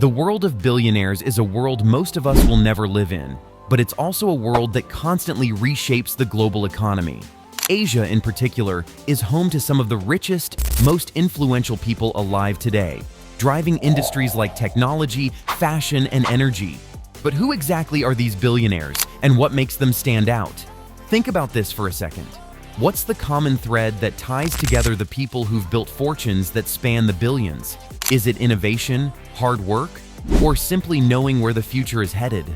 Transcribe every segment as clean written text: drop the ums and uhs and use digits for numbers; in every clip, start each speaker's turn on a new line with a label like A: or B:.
A: The world of billionaires is a world most of us will never live in, but it's also a world that constantly reshapes the global economy. Asia, in particular, is home to some of the richest, most influential people alive today, driving industries like technology, fashion, and energy. But who exactly are these billionaires, and what makes them stand out? Think about this for a second. What's the common thread that ties together the people who've built fortunes that span the billions? Is it innovation, hard work, or simply knowing where the future is headed?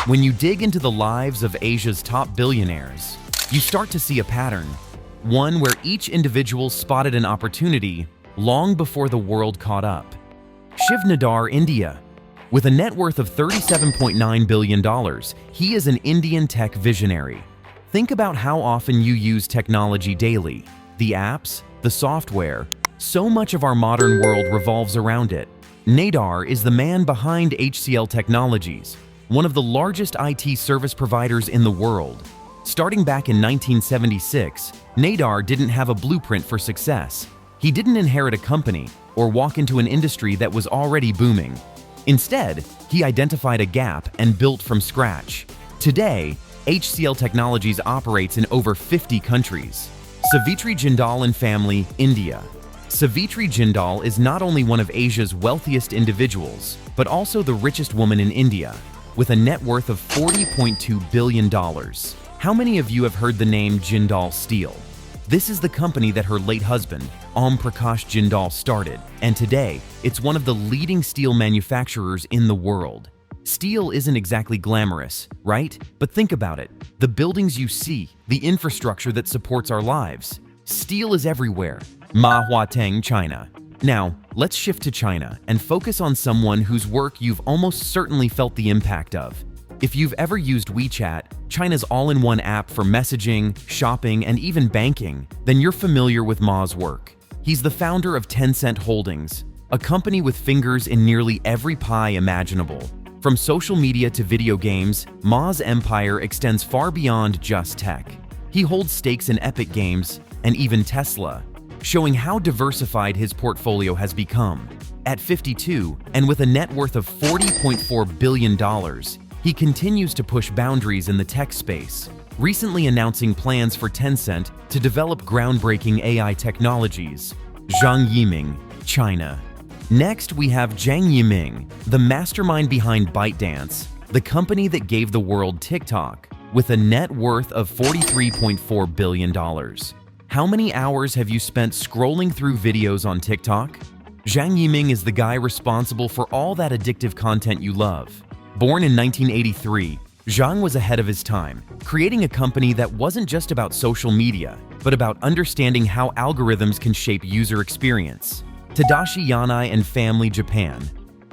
A: When you dig into the lives of Asia's top billionaires, you start to see a pattern, one where each individual spotted an opportunity long before the world caught up. Shiv Nadar, India. With a net worth of $37.9 billion, he is an Indian tech visionary. Think about how often you use technology daily. The apps, the software, so much of our modern world revolves around it. Nadar is the man behind HCL Technologies, one of the largest IT service providers in the world. Starting back in 1976, Nadar didn't have a blueprint for success. He didn't inherit a company or walk into an industry that was already booming. Instead, he identified a gap and built from scratch. Today, HCL Technologies operates in over 50 countries. Savitri Jindal and family, India. Savitri Jindal is not only one of Asia's wealthiest individuals, but also the richest woman in India, with a net worth of $40.2 billion. How many of you have heard the name Jindal Steel? This is the company that her late husband, Prakash Jindal, started, and today, it's one of the leading steel manufacturers in the world. Steel isn't exactly glamorous, right? But think about it. The buildings you see, the infrastructure that supports our lives. Steel is everywhere. Huateng, China. Now, let's shift to China and focus on someone whose work you've almost certainly felt the impact of. If you've ever used WeChat, China's all-in-one app for messaging, shopping, and even banking, then you're familiar with Ma's work. He's the founder of Tencent Holdings, a company with fingers in nearly every pie imaginable. From social media to video games, Ma's empire extends far beyond just tech. He holds stakes in Epic Games and even Tesla, showing how diversified his portfolio has become. At 52, and with a net worth of $40.4 billion, he continues to push boundaries in the tech space, recently announcing plans for Tencent to develop groundbreaking AI technologies. Zhang Yiming, China. Next, we have Zhang Yiming, the mastermind behind ByteDance, the company that gave the world TikTok, with a net worth of $43.4 billion. How many hours have you spent scrolling through videos on TikTok? Zhang Yiming is the guy responsible for all that addictive content you love. Born in 1983, Zhang was ahead of his time, creating a company that wasn't just about social media, but about understanding how algorithms can shape user experience. Tadashi Yanai and family, Japan.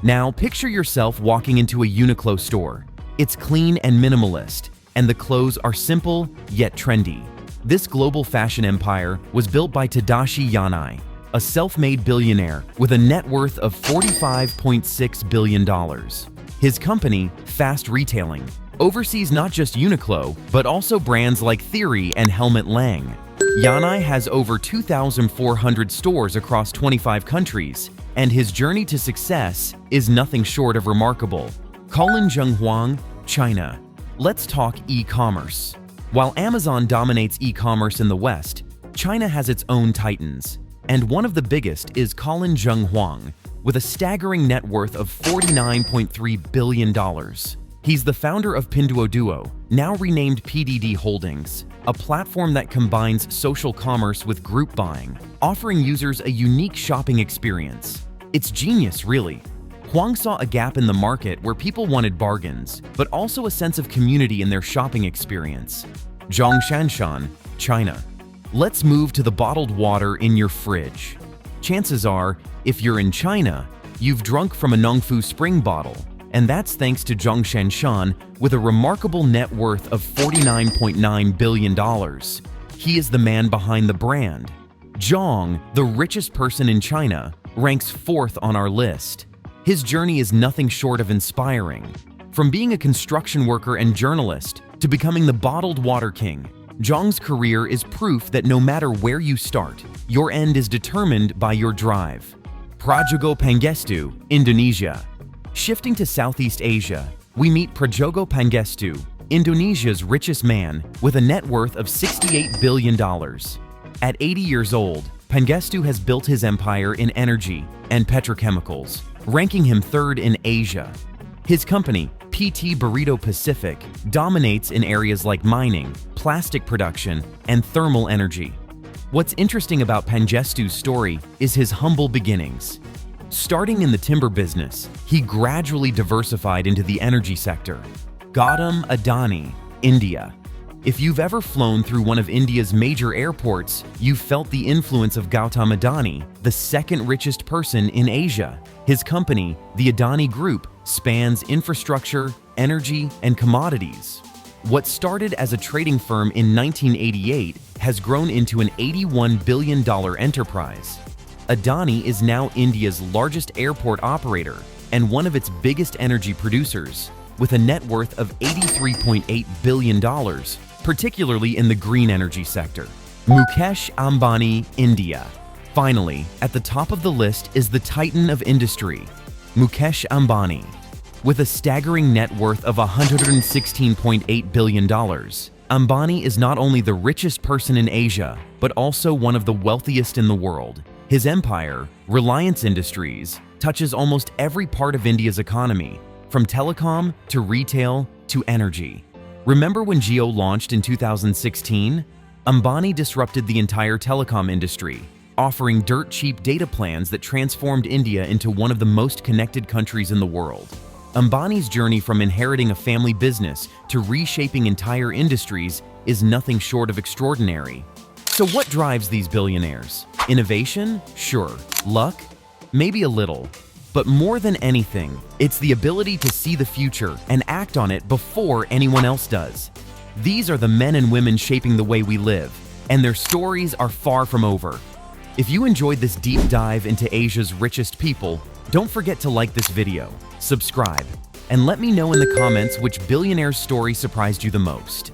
A: Now, picture yourself walking into a Uniqlo store. It's clean and minimalist, and the clothes are simple yet trendy. This global fashion empire was built by Tadashi Yanai, a self-made billionaire with a net worth of $45.6 billion. His company, Fast Retailing, oversees not just Uniqlo, but also brands like Theory and Helmut Lang. Yanai has over 2,400 stores across 25 countries, and his journey to success is nothing short of remarkable. Colin Huang, China. Let's talk e-commerce. While Amazon dominates e-commerce in the West, China has its own titans, and one of the biggest is Colin Huang, with a staggering net worth of $49.3 billion. He's the founder of Pinduoduo, now renamed PDD Holdings, a platform that combines social commerce with group buying, offering users a unique shopping experience. It's genius, really. Huang saw a gap in the market where people wanted bargains, but also a sense of community in their shopping experience. Zhong Shanshan, China. Let's move to the bottled water in your fridge. Chances are, if you're in China, you've drunk from a Nongfu spring bottle, and that's thanks to Zhong Shanshan with a remarkable net worth of $49.9 billion. He is the man behind the brand. Zhong, the richest person in China, ranks 4th on our list. His journey is nothing short of inspiring. From being a construction worker and journalist to becoming the bottled water king, Zhong's career is proof that no matter where you start, your end is determined by your drive. Prajogo Pangestu, Indonesia. Shifting to Southeast Asia, we meet Prajogo Pangestu, Indonesia's richest man with a net worth of $68 billion. At 80 years old, Pangestu has built his empire in energy and petrochemicals, ranking him third in Asia. His company, PT Burrito Pacific, dominates in areas like mining, plastic production, and thermal energy. What's interesting about Pangestu's story is his humble beginnings. Starting in the timber business, he gradually diversified into the energy sector. Gautam Adani, India. If you've ever flown through one of India's major airports, you've felt the influence of Gautam Adani, the second richest person in Asia. His company, the Adani Group, spans infrastructure, energy, and commodities. What started as a trading firm in 1988 has grown into an $81 billion enterprise. Adani is now India's largest airport operator and one of its biggest energy producers, with a net worth of $83.8 billion, particularly in the green energy sector. Mukesh Ambani, India. Finally, at the top of the list is the titan of industry, Mukesh Ambani. With a staggering net worth of $116.8 billion, Ambani is not only the richest person in Asia, but also one of the wealthiest in the world. His empire, Reliance Industries, touches almost every part of India's economy, from telecom to retail to energy. Remember when Jio launched in 2016? Ambani disrupted the entire telecom industry, offering dirt-cheap data plans that transformed India into one of the most connected countries in the world. Ambani's journey from inheriting a family business to reshaping entire industries is nothing short of extraordinary. So what drives these billionaires? Innovation? Sure. Luck? Maybe a little. But more than anything, it's the ability to see the future and act on it before anyone else does. These are the men and women shaping the way we live, and their stories are far from over. If you enjoyed this deep dive into Asia's richest people, don't forget to like this video, subscribe, and let me know in the comments which billionaire's story surprised you the most.